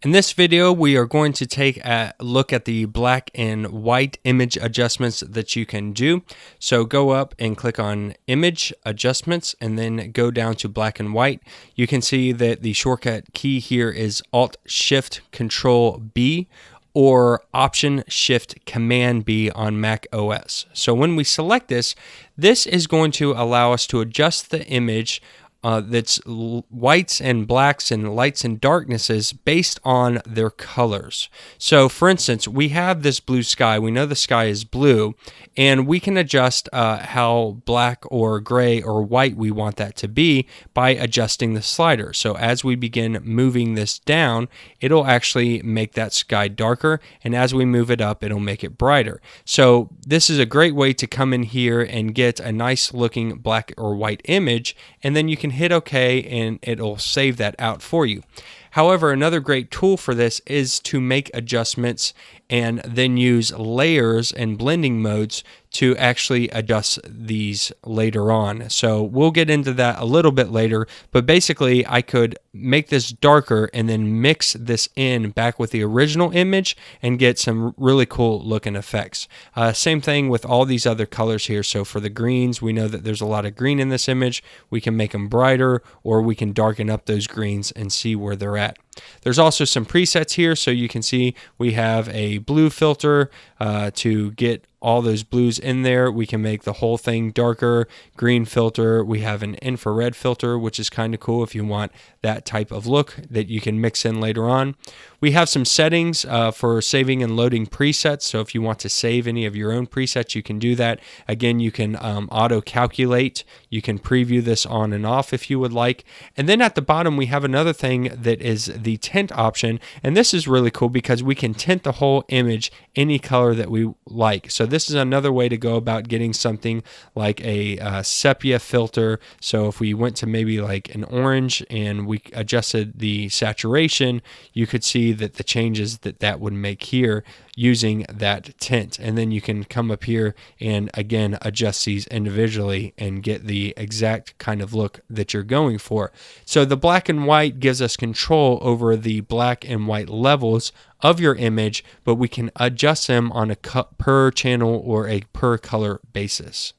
In this video, we are going to take a look at the black and white image adjustments that you can do. So go up and click on Image Adjustments and then go down to black and white. You can see that the shortcut key here is Alt-Shift-Control-B or Option-Shift-Command-B on Mac OS. So when we select this, this is going to allow us to adjust the image that's whites and blacks and lights and darknesses based on their colors. So for instance, we have this blue sky. We know the sky is blue, and we can adjust how black or gray or white we want that to be by adjusting the slider. So as we begin moving this down, it'll actually make that sky darker, and as we move it up, it'll make it brighter. So this is a great way to come in here and get a nice looking black or white image, and then you can hit OK and it'll save that out for you. However, another great tool for this is to make adjustments and then use layers and blending modes to actually adjust these later on. So we'll get into that a little bit later, but basically I could make this darker and then mix this in back with the original image and get some really cool looking effects. Same thing with all these other colors here. So for the greens, we know that there's a lot of green in this image. We can make them brighter, or we can darken up those greens and see where they're at. There's also some presets here, so you can see we have a blue filter to get all those blues in there. We can make the whole thing darker. Green filter. We have an infrared filter, which is kind of cool if you want that type of look that you can mix in later on. We have some settings for saving and loading presets. So if you want to save any of your own presets, you can do that. Again, you can auto calculate. You can preview this on and off if you would like. And then at the bottom, we have another thing that is the tint option. And this is really cool because we can tint the whole image any color that we like. So this is another way to go about getting something like a sepia filter. So if we went to maybe like an orange and we adjusted the saturation, you could see that the changes that would make here using that tint. And then you can come up here and again adjust these individually and get the exact kind of look that you're going for. So the black and white gives us control over the black and white levels of your image, but we can adjust them on a per channel or a per color basis.